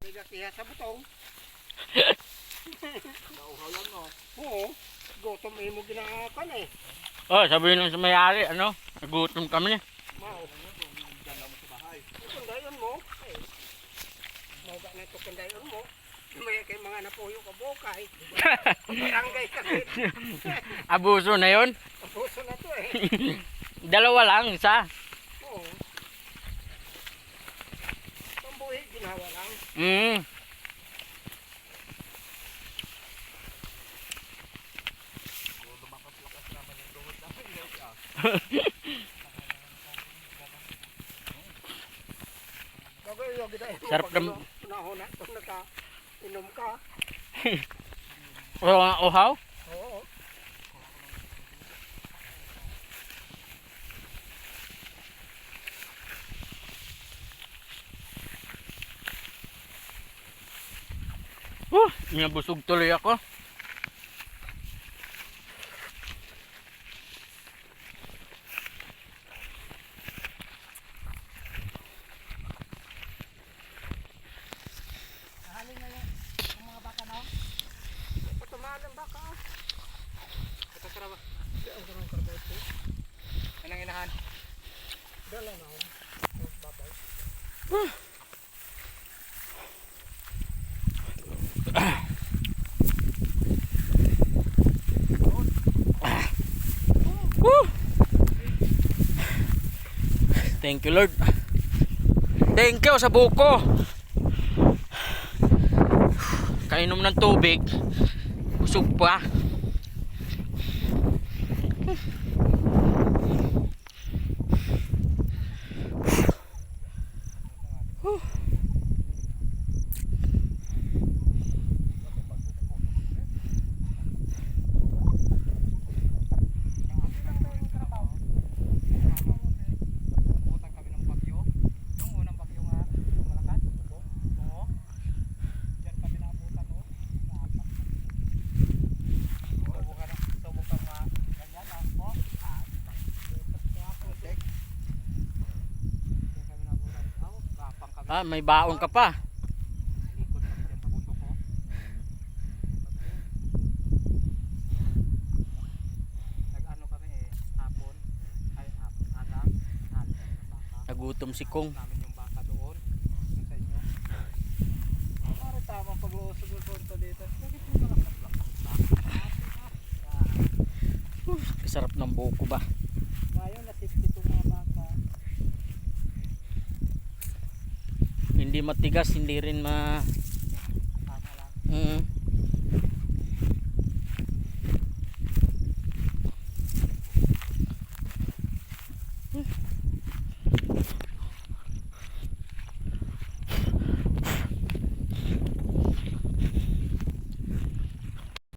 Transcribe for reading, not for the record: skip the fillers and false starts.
Nagatiya sa butong. Nauhaw lang no. Oo. Gutom eh mo ginakakan eh. Oh, sabihin lang sa may-ari, ano? Nagutom kami. Mau. Diyan lang mo sa bahay. Kundayon mo. Eh. Mauga na ito kundayon mo. May kay mga napuyo ka bukay. Barangay ka rin. Abuso na yon. Puso na to eh. Dalawa lang, isa. Oo. Pambuhi, ginawa lang. Mm. Lumakas-lakas naman yung tuhod namin guys ah. Bagay yung ginawa mo. Sarap ng... Nahuna kung naka-inom ka. Uhaw? Oo. Nabusog tuloy ako. Halin na lang ang mga baka na. Patumaan ang baka. Ito sarap. Ang sarang karbo ito. Anong inahan? Dala na ako. Ang babaw. Thank you, Lord. Thank you sa buko. Kainom ng tubig. Busog pa. Putang kami ng bagyo. Yung unang bagyo nga malakas. Oo. Diyan kami naabutan oh. Subukan nga ganyan ako. Okay. Diyan kami naabutan. Gapang kami. Ah, may baon ka pa. Ikot kami dyan sa bundok ko. Nag-ano kami hapon. Ay, aga. Hali kami ng baka. Nagutom si Kong. Namin yung baka doon. Yung sa inyo. Parang tama pag-uusog yung punto dito. Bakit yung malakas-lakas? Sarap ng buko ba? Ngayon, nasipit itong mga baka. Hindi matigas, hindi rin ma... Tama lang. Mm.